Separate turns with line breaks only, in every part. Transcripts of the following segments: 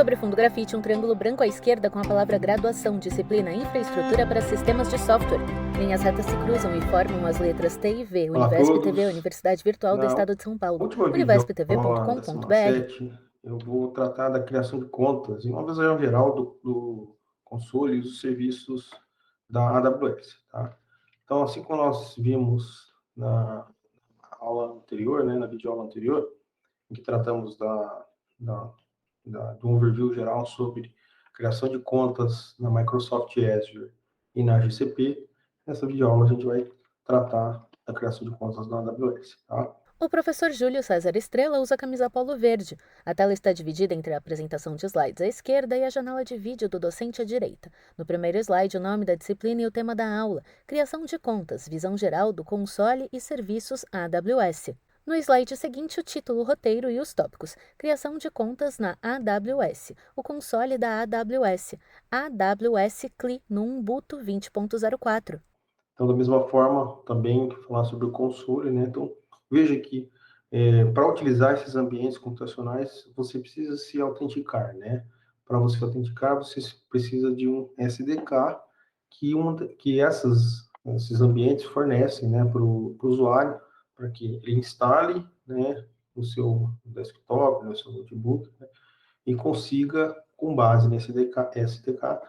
Sobre fundo grafite, um triângulo branco à esquerda com a palavra graduação, disciplina Infraestrutura para Sistemas de Software. Linhas retas se cruzam e formam as letras T e V.
Olá a
Univesp TV,
todos.
Universidade Virtual do
Na
Estado de São Paulo.
última videoaula da semana
univesp.tv.com.br.
7, eu vou tratar da criação de contas em uma visão geral do console e dos serviços da AWS, tá? Então, assim como nós vimos na aula anterior, né, na videoaula anterior, em que tratamos da, do overview geral sobre criação de contas na Microsoft Azure e na GCP, nessa videoaula a gente vai tratar da criação de contas na AWS, tá?
O professor Júlio César Estrela usa camisa polo verde. A tela está dividida entre a apresentação de slides à esquerda e a janela de vídeo do docente à direita. No primeiro slide, o nome da disciplina e o tema da aula, criação de contas, visão geral do console e serviços AWS. No slide seguinte, o título, o roteiro e os tópicos. Criação de contas na AWS, o console da AWS, AWS CLI no Ubuntu 20.04.
Então, da mesma forma, também falar sobre o console, né? Então, veja que para utilizar esses ambientes computacionais, você precisa se autenticar, né? Para você autenticar, você precisa de um SDK que esses ambientes fornecem, né, para o usuário, para que ele instale, né, no seu desktop, no seu notebook, né, e consiga, com base nesse SDK,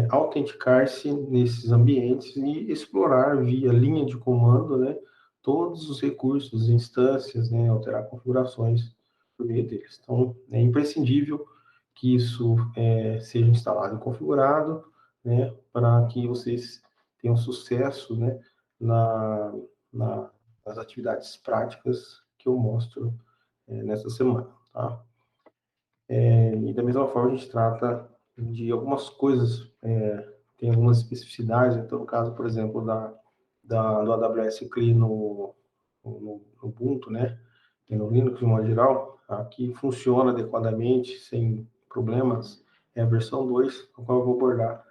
autenticar-se nesses ambientes e explorar via linha de comando, né, todos os recursos, instâncias, né, alterar configurações por meio deles. Então, é imprescindível que isso seja instalado e configurado, né, para que vocês tenham sucesso, né, na, nas atividades práticas que eu mostro nessa semana, tá? E da mesma forma a gente trata de algumas coisas, tem algumas especificidades, então no caso, por exemplo, do AWS CLI no Ubuntu, né, e no Linux de modo geral, aqui funciona adequadamente, sem problemas, é a versão 2, a qual eu vou abordar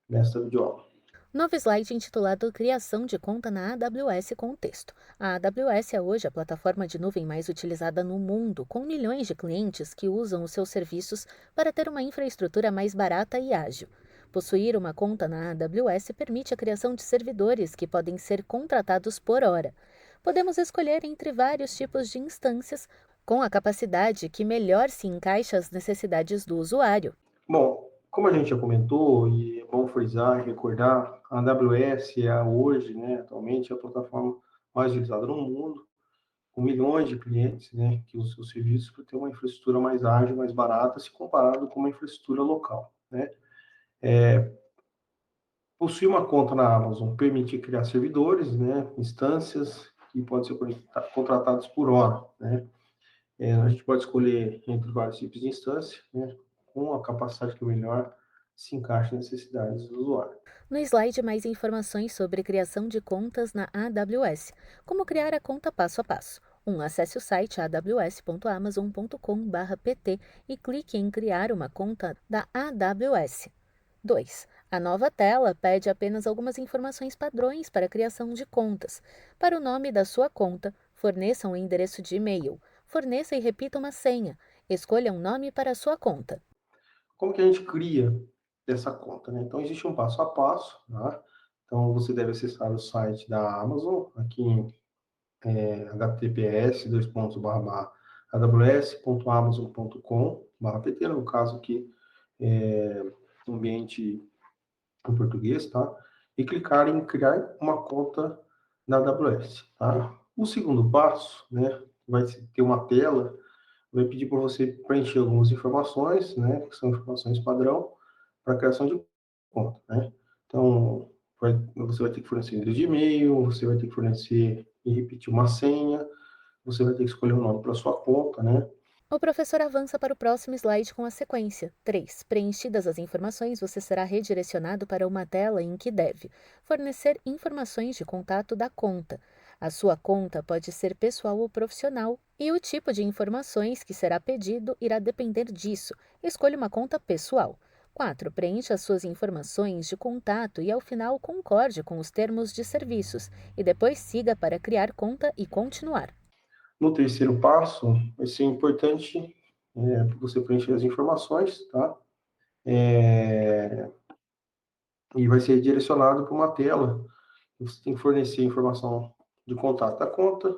nesta videoaula.
Novo slide intitulado Criação de conta na AWS com o texto. A AWS é hoje a plataforma de nuvem mais utilizada no mundo, com milhões de clientes que usam os seus serviços para ter uma infraestrutura mais barata e ágil. Possuir uma conta na AWS permite a criação de servidores que podem ser contratados por hora. Podemos escolher entre vários tipos de instâncias com a capacidade que melhor se encaixa às necessidades do usuário.
Bom, como a gente já comentou, e é bom frisar e recordar, a AWS é hoje, né, atualmente, a plataforma mais utilizada no mundo, com milhões de clientes, né, que usam seus serviços para ter uma infraestrutura mais ágil, mais barata, se comparado com uma infraestrutura local, né? Possuir uma conta na Amazon permite criar servidores, né, instâncias que podem ser contratados por hora, né? A gente pode escolher entre vários tipos de instância, né, com a capacidade que melhor se encaixa nas necessidades do usuário.
No slide, mais informações sobre criação de contas na AWS. Como criar a conta passo a passo. 1. Acesse o site aws.amazon.com/pt e clique em criar uma conta da AWS. 2. A nova tela pede apenas algumas informações padrões para a criação de contas. Para o nome da sua conta, forneça um endereço de e-mail. Forneça e repita uma senha. Escolha um nome para a sua conta.
Como que a gente cria essa conta, né? Então, existe um passo a passo, tá? Então, você deve acessar o site da Amazon, aqui em https://aws.amazon.com/pt, no caso aqui, ambiente em português, tá? E clicar em criar uma conta na AWS, tá? O segundo passo, né, vai ter uma tela, vai pedir para você preencher algumas informações, né, que são informações padrão para a criação de conta, né? Então, você vai ter que fornecer endereço de e-mail, você vai ter que fornecer e repetir uma senha, você vai ter que escolher um nome para sua conta, né?
O professor avança para o próximo slide com a sequência. 3. Preenchidas as informações, você será redirecionado para uma tela em que deve fornecer informações de contato da conta. A sua conta pode ser pessoal ou profissional, e o tipo de informações que será pedido irá depender disso. Escolha uma conta pessoal. 4. Preencha as suas informações de contato e, ao final, concorde com os termos de serviços, e depois siga para criar conta e continuar.
No terceiro passo, vai ser importante para você preencher as informações, tá? E vai ser direcionado para uma tela. Você tem que fornecer informação de contato da conta,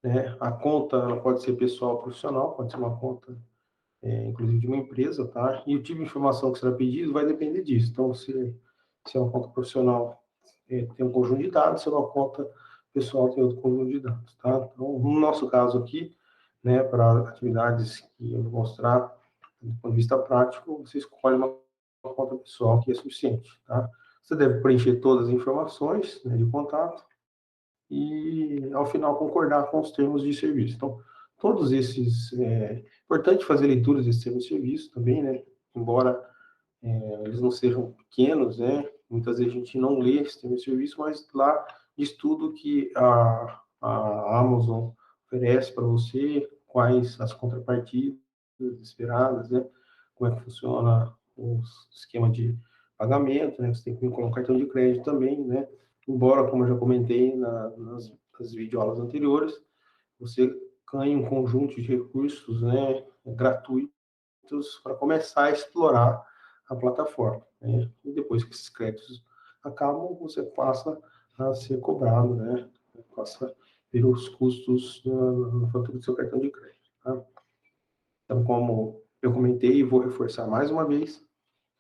né? A conta ela pode ser pessoal ou profissional, pode ser uma conta, inclusive de uma empresa, tá? E o tipo de informação que será pedido vai depender disso. Então, se é uma conta profissional, tem um conjunto de dados, se é uma conta pessoal, tem outro conjunto de dados, tá? Então, no nosso caso aqui, né, para atividades que eu vou mostrar, do ponto de vista prático, você escolhe uma conta pessoal que é suficiente, tá? Você deve preencher todas as informações, né, de contato e, ao final, concordar com os termos de serviço. Então, todos esses... É importante fazer leituras desses termos de serviço também, né? Embora eles não sejam pequenos, né? Muitas vezes a gente não lê esse termo de serviço, mas lá diz tudo que a Amazon oferece para você, quais as contrapartidas esperadas, né? Como é que funciona o esquema de pagamento, né? Você tem que incluir um cartão de crédito também, né? Embora, como eu já comentei nas videoaulas anteriores, você ganha um conjunto de recursos, né, gratuitos para começar a explorar a plataforma, né? E depois que esses créditos acabam, você passa a ser cobrado, né? Passa a ter os custos na fatura do seu cartão de crédito, tá? Então, como eu comentei e vou reforçar mais uma vez,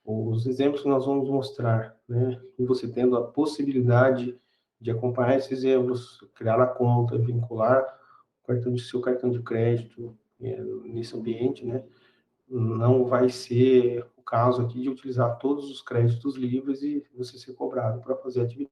os exemplos que nós vamos mostrar, né? E você tendo a possibilidade de acompanhar esses exemplos, criar a conta, vincular seu cartão de crédito nesse ambiente, né? Não vai ser o caso aqui de utilizar todos os créditos livres e você ser cobrado para fazer a atividade,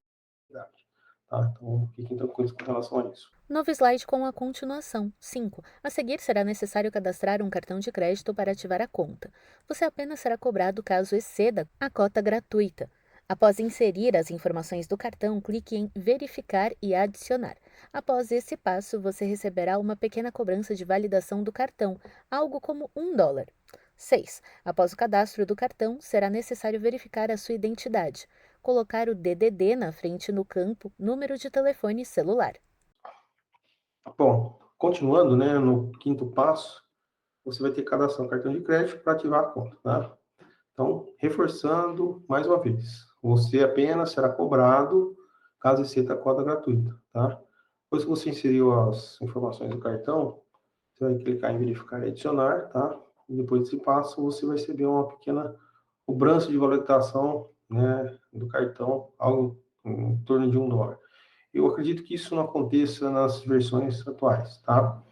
tá? Então, fiquem tranquilos com relação a isso.
Novo slide com a continuação. 5. A seguir será necessário cadastrar um cartão de crédito para ativar a conta. Você apenas será cobrado caso exceda a cota gratuita. Após inserir as informações do cartão, clique em Verificar e Adicionar. Após esse passo, você receberá uma pequena cobrança de validação do cartão, algo como $1. 6. Após o cadastro do cartão, será necessário verificar a sua identidade. Colocar o DDD na frente no campo Número de telefone celular.
Bom, continuando, né, no quinto passo, você vai ter que cadastrar um cartão de crédito para ativar a conta, tá? Então, reforçando mais uma vez, você apenas será cobrado caso exceda a cota gratuita, tá? Depois que você inseriu as informações do cartão, você vai clicar em verificar e adicionar, tá? E depois desse passo, você vai receber uma pequena cobrança de valorização, né, do cartão, algo em torno de $1. Eu acredito que isso não aconteça nas versões atuais, tá?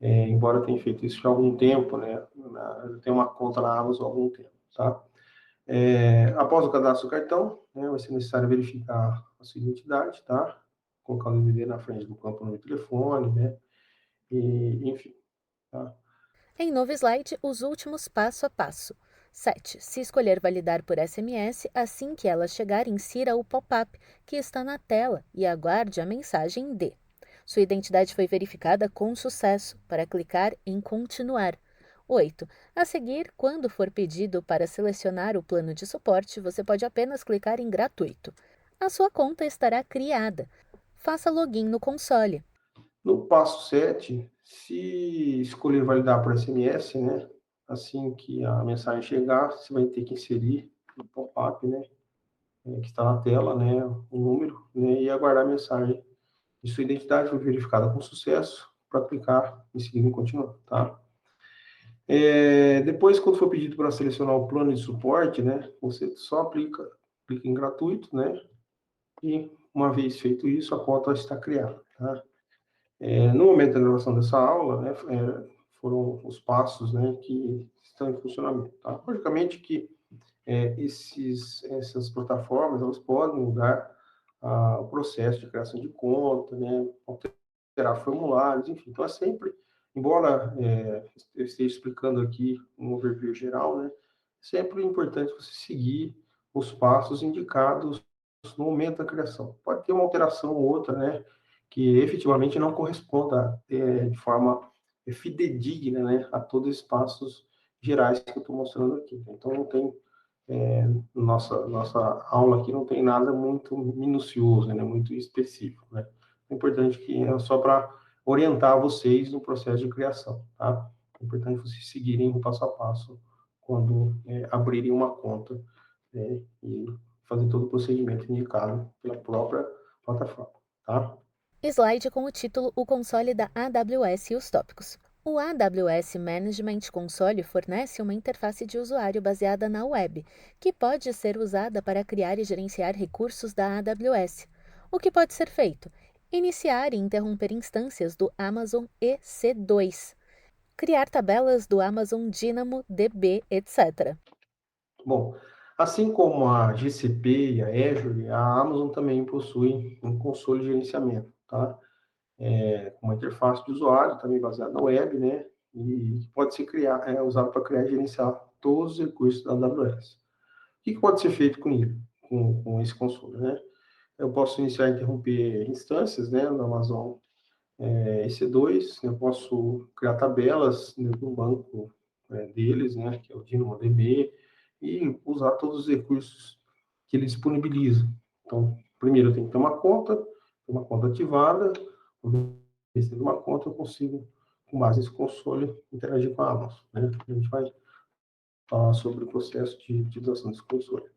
Embora tenha feito isso há algum tempo, né? Eu tenho uma conta na Amazon há algum tempo, tá? Após o cadastro do cartão, né, vai ser necessário verificar a sua identidade, tá? Colocar o DDD na frente do campo no telefone, né? E, enfim, tá?
Em novo slide, os últimos passo a passo. 7. Se escolher validar por SMS, assim que ela chegar, insira o pop-up que está na tela e aguarde a mensagem D. Sua identidade foi verificada com sucesso, para clicar em Continuar. 8. A seguir, quando for pedido para selecionar o plano de suporte, você pode apenas clicar em Gratuito. A sua conta estará criada. Faça login no console.
No passo 7, se escolher validar por SMS, né? Assim que a mensagem chegar, você vai ter que inserir o pop-up, né? Que está na tela, né? O número, né? E aguardar a mensagem. E sua identidade foi verificada com sucesso para clicar em seguida em continuar, tá? Depois, quando for pedido para selecionar o plano de suporte, né? Você só clica em gratuito, né? E uma vez feito isso, a conta está criada, tá? No momento da gravação dessa aula, né, foram os passos, né, que estão em funcionamento. Tá? Logicamente que essas plataformas elas podem mudar o processo de criação de conta, né, alterar formulários, enfim. Então, é sempre, embora eu esteja explicando aqui um overview geral, né, sempre é importante você seguir os passos indicados no momento da criação. Pode ter uma alteração ou outra, né, que efetivamente não corresponda de forma fidedigna, né, a todos os passos gerais que eu estou mostrando aqui. Então, não tem nossa aula aqui não tem nada muito minucioso, né, muito específico, né? É importante que é só para orientar vocês no processo de criação, tá? É importante vocês seguirem o passo a passo quando abrirem uma conta, né, e fazer todo o procedimento indicado pela própria plataforma, tá?
Slide com o título O console da AWS e os tópicos. O AWS Management Console fornece uma interface de usuário baseada na web, que pode ser usada para criar e gerenciar recursos da AWS. O que pode ser feito? Iniciar e interromper instâncias do Amazon EC2, criar tabelas do Amazon Dynamo DB, etc.
Bom, assim como a GCP e a Azure, a Amazon também possui um console de gerenciamento, tá? Com uma interface de usuário, também baseada na web, né? E pode ser usado para criar e gerenciar todos os recursos da AWS. O que pode ser feito com ele, com esse console, né? Eu posso iniciar e interromper instâncias, né, no Amazon EC2, eu posso criar tabelas no banco deles, né, que é o DynamoDB, e usar todos os recursos que ele disponibiliza. Então, primeiro eu tenho que ter uma conta ativada, tendo uma conta eu consigo, com base nesse console, interagir com a Amazon, né? A gente vai falar sobre o processo de utilização desse console.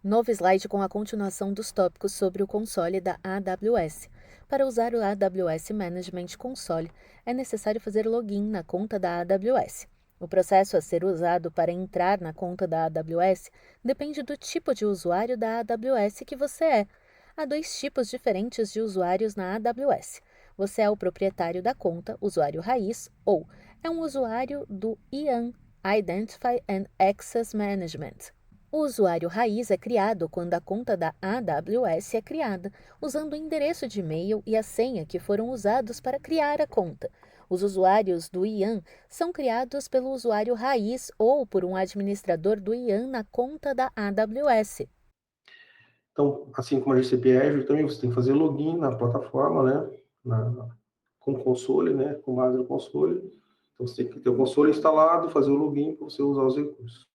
Novo slide com a continuação dos tópicos sobre o console da AWS. Para usar o AWS Management Console, é necessário fazer login na conta da AWS. O processo a ser usado para entrar na conta da AWS depende do tipo de usuário da AWS que você é. Há dois tipos diferentes de usuários na AWS. Você é o proprietário da conta, usuário raiz, ou é um usuário do IAM, Identify and Access Management. O usuário raiz é criado quando a conta da AWS é criada, usando o endereço de e-mail e a senha que foram usados para criar a conta. Os usuários do IAM são criados pelo usuário raiz ou por um administrador do IAM na conta da AWS.
Então, assim como a GCP e a Azure, também você tem que fazer login na plataforma, né? Com o console, né? Com base no console. Então, você tem que ter o console instalado, fazer o login para você usar os recursos.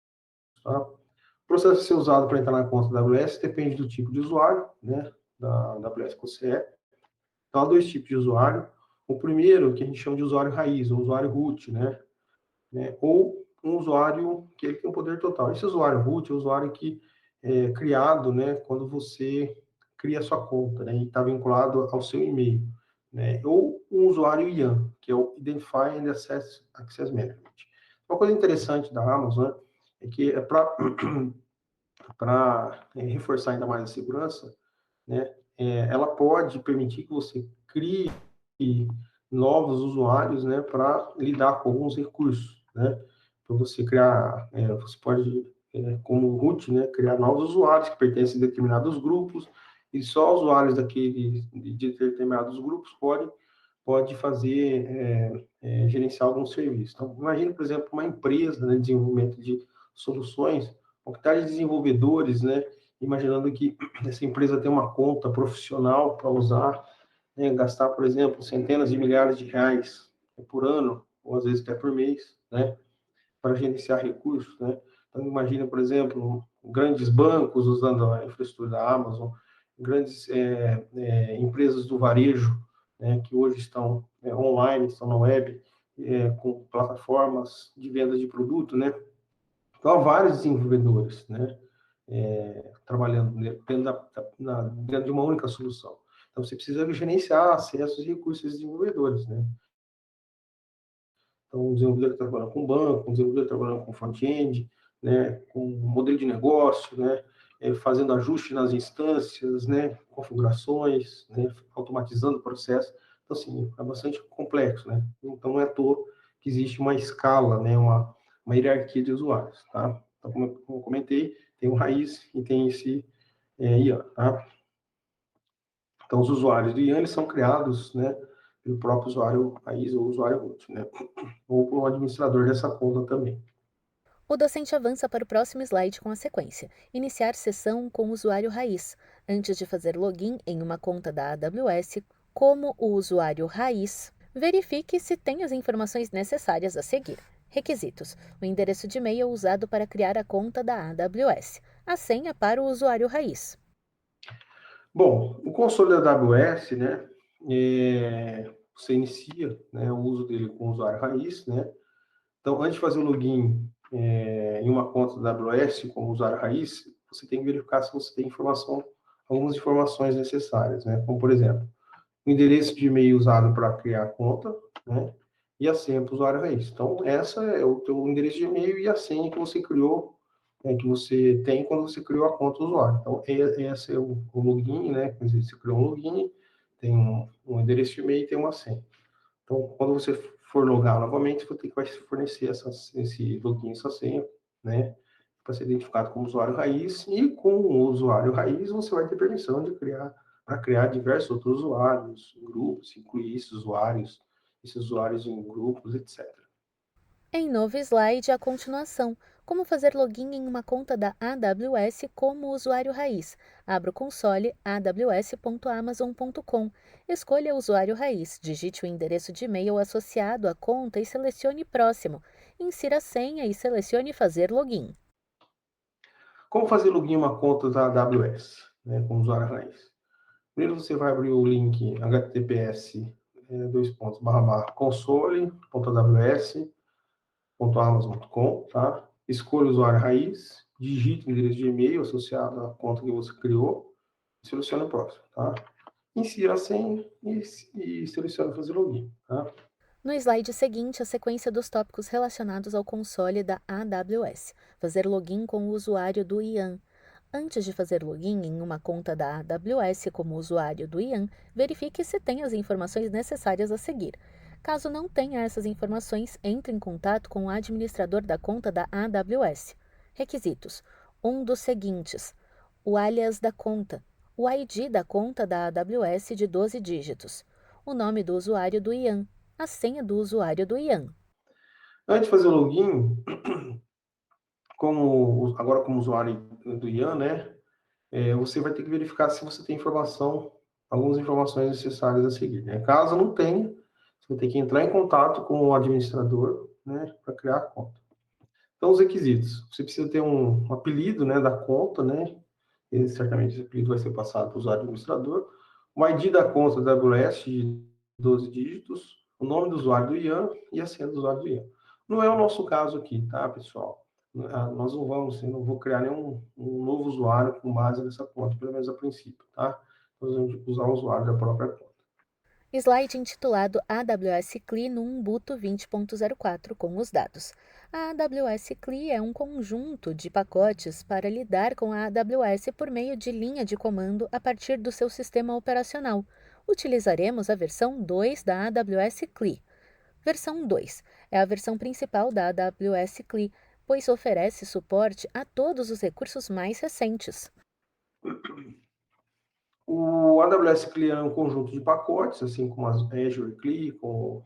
Tá? O processo a ser usado para entrar na conta da AWS depende do tipo de usuário, né? Da AWS que você é. Então, há dois tipos de usuário. O primeiro, que a gente chama de usuário raiz, ou usuário root, né? Ou um usuário que ele tem um poder total. Esse usuário root é o usuário que é criado, né, quando você cria a sua conta, né, e está vinculado ao seu e-mail, né, ou um usuário IAM, que é o Identify and Access Management. Uma coisa interessante da Amazon, né, é que para reforçar ainda mais a segurança, né, ela pode permitir que você crie novos usuários, né, para lidar com alguns recursos, né, para você criar, você pode, como root, né, criar novos usuários que pertencem a determinados grupos, e só usuários de determinados grupos pode fazer, gerenciar alguns serviços. Então, imagine, por exemplo, uma empresa, né, de desenvolvimento de soluções, uma quantidade de desenvolvedores, né, imaginando que essa empresa tem uma conta profissional para usar, né, gastar, por exemplo, centenas de milhares de reais por ano, ou às vezes até por mês, né, para gerenciar recursos, né. Então, imagina, por exemplo, grandes bancos usando a infraestrutura da Amazon, grandes empresas do varejo, né, que hoje estão online, estão na web, com plataformas de venda de produto, né. Então, há vários desenvolvedores, né, trabalhando dentro de uma única solução. Então, você precisa gerenciar acessos e recursos desses desenvolvedores, né? Então, um desenvolvedor que trabalha com banco, um desenvolvedor que trabalha com front-end, né, com modelo de negócio, né, fazendo ajustes nas instâncias, né, configurações, né, automatizando o processo. Então, assim, é bastante complexo, né? Então, não é à toa que existe uma escala, né, uma hierarquia de usuários, tá? Então, como eu comentei, tem o raiz e tem esse IAM, tá? Então, os usuários do IAM, eles são criados, né, pelo próprio usuário raiz ou usuário root, né? Ou por um administrador dessa conta também.
O docente avança para o próximo slide com a sequência: iniciar sessão com o usuário raiz. Antes de fazer login em uma conta da AWS, como o usuário raiz, verifique se tem as informações necessárias a seguir. Requisitos: o endereço de e-mail usado para criar a conta da AWS, a senha para o usuário raiz.
Bom, o console da AWS, né, você inicia, né, o uso dele com o usuário raiz, né? Então, antes de fazer o login em uma conta da AWS como usuário raiz, você tem que verificar se você tem algumas informações necessárias, né? Como, por exemplo, o endereço de e-mail usado para criar a conta, né? E a senha para o usuário raiz. Então, essa é o teu endereço de e-mail e a senha que você criou, que você tem quando você criou a conta do usuário. Então, esse é o login, né? Quer dizer, você criou um login, tem um endereço de e-mail e tem uma senha. Então, quando você for logar novamente, você vai fornecer esse login, essa senha, né? Para ser identificado como usuário raiz. E com o usuário raiz, você vai ter permissão de para criar diversos outros usuários, grupos, incluir esses usuários em grupos, etc.
Em novo slide, a continuação. Como fazer login em uma conta da AWS como usuário raiz. Abra o console aws.amazon.com. Escolha o usuário raiz, digite o endereço de e-mail associado à conta e selecione Próximo. Insira a senha e selecione Fazer login.
Como fazer login em uma conta da AWS, né, como usuário raiz? Primeiro você vai abrir o link https console.aws.amazon.com, tá? Escolha o usuário raiz, digite o endereço de e-mail associado à conta que você criou e selecione o próximo, tá? Insira a senha e selecione fazer login, tá?
No slide seguinte, a sequência dos tópicos relacionados ao console da AWS. Fazer login com o usuário do IAM. Antes de fazer login em uma conta da AWS como usuário do IAM, verifique se tem as informações necessárias a seguir. Caso não tenha essas informações, entre em contato com o administrador da conta da AWS. Requisitos: um dos seguintes: o alias da conta, o ID da conta da AWS de 12 dígitos, o nome do usuário do IAM, a senha do usuário do IAM.
Antes de fazer o login, agora como usuário do IAM, né? Você vai ter que verificar se você tem algumas informações necessárias a seguir, né? Caso não tenha, você vai ter que entrar em contato com o administrador, né, para criar a conta. Então, os requisitos. Você precisa ter um apelido, né, da conta, né? E certamente esse apelido vai ser passado para o usuário administrador. O ID da conta da AWS de 12 dígitos, o nome do usuário do IAM e a senha do usuário do IAM. Não é o nosso caso aqui, tá, pessoal? Nós não vamos, eu não vou criar nenhum um novo usuário com base nessa conta, pelo menos a princípio, tá? Nós vamos usar o usuário da própria conta.
Slide intitulado AWS CLI no Ubuntu 20.04 com os dados. A AWS CLI é um conjunto de pacotes para lidar com a AWS por meio de linha de comando a partir do seu sistema operacional. Utilizaremos a versão 2 da AWS CLI. Versão 2 é a versão principal da AWS CLI, pois oferece suporte a todos os recursos mais recentes.
O AWS CLI é um conjunto de pacotes, assim como as Azure CLI, com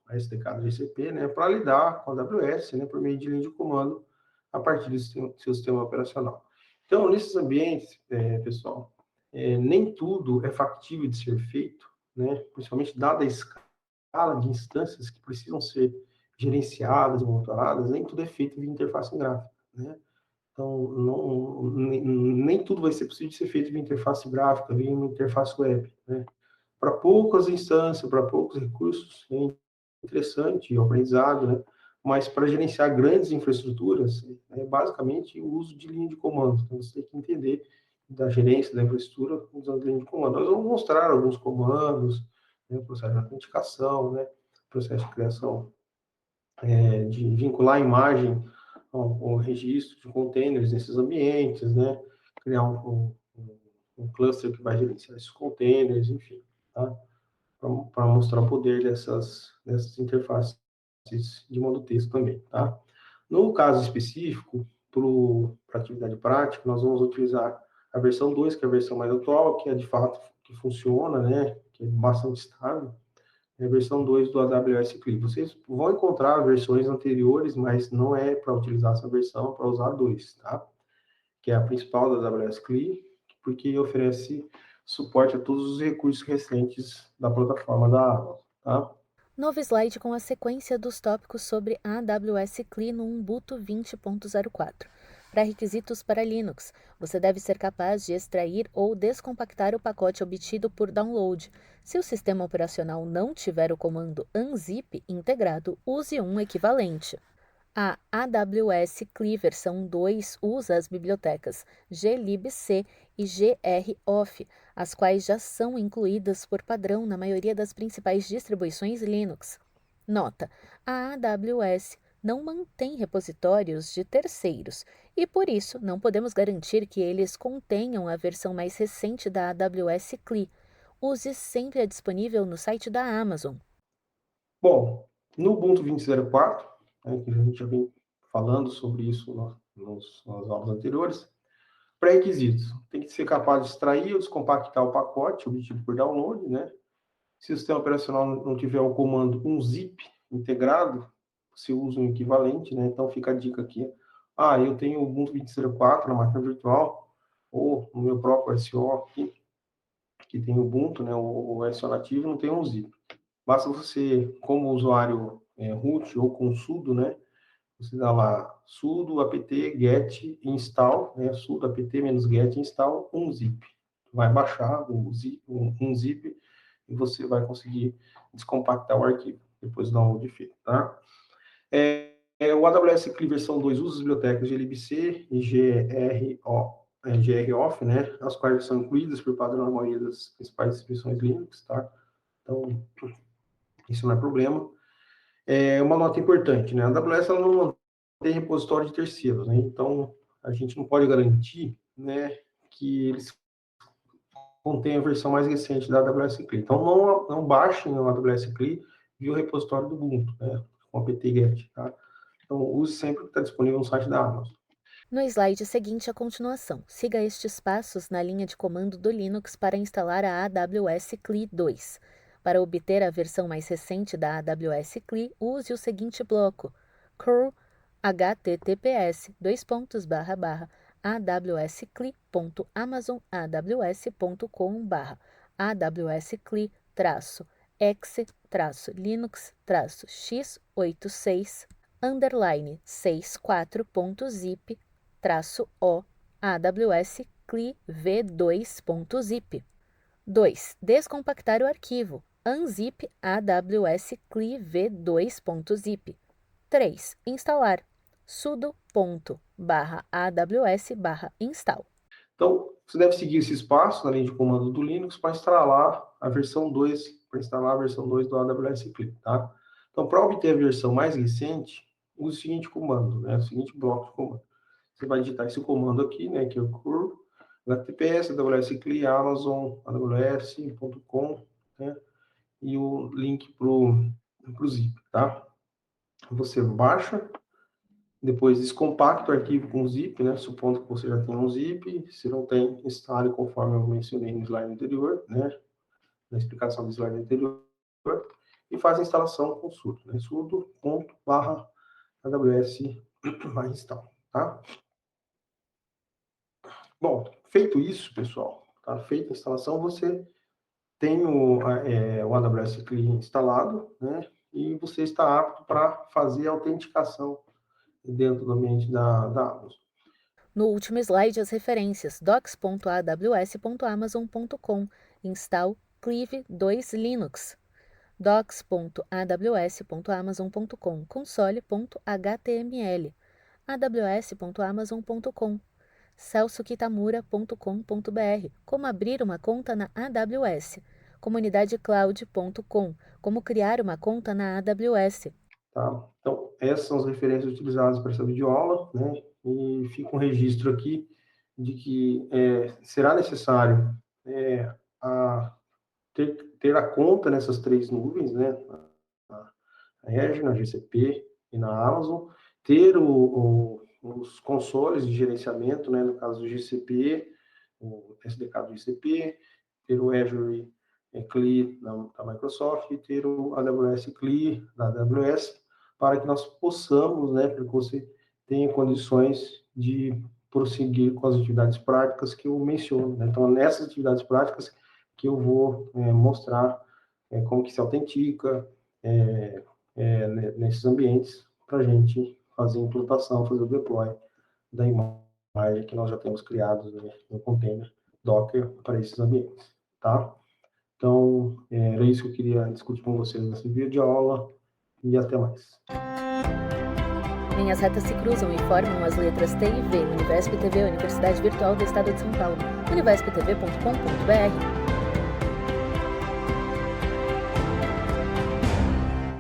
a SDK do GCP, né, para lidar com a AWS, né, por meio de linha de comando a partir do seu sistema operacional. Então, nesses ambientes, pessoal, nem tudo é factível de ser feito, né, principalmente dada a escala de instâncias que precisam ser gerenciadas e monitoradas, nem tudo é feito via interface gráfica, né? Então, nem tudo vai ser possível de ser feito via interface gráfica, via uma interface web, né? Para poucas instâncias, para poucos recursos, é interessante o aprendizado, né? Mas para gerenciar grandes infraestruturas, é basicamente o uso de linha de comando. Então, você tem que entender da gerência da infraestrutura usando linha de comando. Nós vamos mostrar alguns comandos, né? Processo de autenticação, né? Processo de criação, de vincular a imagem ao registro de containers nesses ambientes, né? Criar um cluster que vai gerenciar esses containers, enfim, tá? Para mostrar o poder dessas interfaces de modo texto também, tá? No caso específico, para atividade prática, nós vamos utilizar a versão 2, que é a versão mais atual, que é de fato que funciona, né? Que é bastante estável, é a versão 2 do AWS CLI. Vocês vão encontrar versões anteriores, mas não é para utilizar essa versão, é para usar a 2, tá? Que é a principal da AWS CLI, porque oferece suporte a todos os recursos recentes da plataforma da Amazon, tá?
Novo slide com a sequência dos tópicos sobre a AWS CLI no Ubuntu 20.04. Pré-requisitos para Linux. Você deve ser capaz de extrair ou descompactar o pacote obtido por download. Se o sistema operacional não tiver o comando unzip integrado, use um equivalente. A AWS CLI versão 2 usa as bibliotecas glibc e groff, as quais já são incluídas por padrão na maioria das principais distribuições Linux. Nota: a AWS não mantém repositórios de terceiros e, por isso, não podemos garantir que eles contenham a versão mais recente da AWS CLI. Use sempre a disponível no site da Amazon.
Bom, no Ubuntu 20.04, que a gente já vem falando sobre isso nas aulas anteriores, pré-requisitos. Tem que ser capaz de extrair ou descompactar o pacote obtido por download, né? Se o sistema operacional não tiver o comando unzip integrado, você usa um equivalente, né? Então fica a dica aqui. Eu tenho o Ubuntu 20.04 na máquina virtual, ou no meu próprio SO aqui, que tem o Ubuntu, né? O SO nativo não tem um zip. Basta você, como usuário root ou com sudo, né? Você dá lá sudo apt get install, né? Sudo apt -get install unzip. Vai baixar um zip e você vai conseguir descompactar o arquivo depois do download feito, tá? O AWS CLI versão 2 usa as bibliotecas glibc e groff, né? As quais são incluídas por padrão na maioria das principais distribuições Linux, tá? Então, isso não é problema. Uma nota importante, né? A AWS ela não tem repositório de terceiros, né? Então, a gente não pode garantir, né, que eles contêm a versão mais recente da AWS CLI. Então, não baixem o AWS CLI via o repositório do Ubuntu, né? Com apt-get, tá? Então, use sempre o que está disponível no site da Amazon.
No slide seguinte, a continuação. Siga estes passos na linha de comando do Linux para instalar a AWS CLI 2. Para obter a versão mais recente da AWS CLI, use o seguinte bloco: curl https://awscli.amazon-aws.com/aws-cli-linux-x86 underline 64.zip -o AWS CLI v2.zip. 2. Descompactar o arquivo unzip AWS CLI v2.zip. 3. Instalar sudo./aws/install.
Então, você deve seguir esses passos na linha de comando do Linux para instalar a versão 2, do AWS CLI, tá? Então, para obter a versão mais recente, use o seguinte comando, né? O seguinte bloco de comando. Você vai digitar esse comando aqui, né? Que é o curl https wscli amazon aws.com, né? E o link pro zip, tá? Você baixa, depois descompacta o arquivo com zip, né? Supondo que você já tem um zip, se não tem, instale conforme eu mencionei no slide anterior, né? Na explicação do slide anterior, e faz a instalação com sudo, né? sudo./aws/install, tá? Bom, feito isso, pessoal, tá? Feita a instalação, você tem o AWS CLI instalado, né? E você está apto para fazer a autenticação dentro do ambiente da Amazon.
No último slide, as referências docs.aws.amazon.com, install Clive 2 Linux, docs.aws.amazon.com, console.html, aws.amazon.com, celsoquitamura.com.br, como abrir uma conta na AWS, comunidadecloud.com, como criar uma conta na AWS.
Tá? Então, essas são as referências utilizadas para essa videoaula, né? E fica um registro aqui de que será necessário ter a conta nessas três nuvens, né? Na Azure, na GCP e na Amazon, ter os consoles de gerenciamento, né? No caso do GCP, o SDK do GCP, ter o Azure CLI da Microsoft e ter o AWS CLI da AWS, para que nós possamos, né, para que você tenha condições de prosseguir com as atividades práticas que eu menciono, né? Então, nessas atividades práticas que eu vou mostrar como que se autentica nesses ambientes para a gente fazer a implantação, fazer o deploy da imagem que nós já temos criado, né, no container Docker para esses ambientes, tá? Então, era isso que eu queria discutir com vocês nesse vídeo de aula e até mais.
Linhas retas se cruzam e formam as letras T e V. Univesp TV, Universidade Virtual do Estado de São Paulo. univesptv.com.br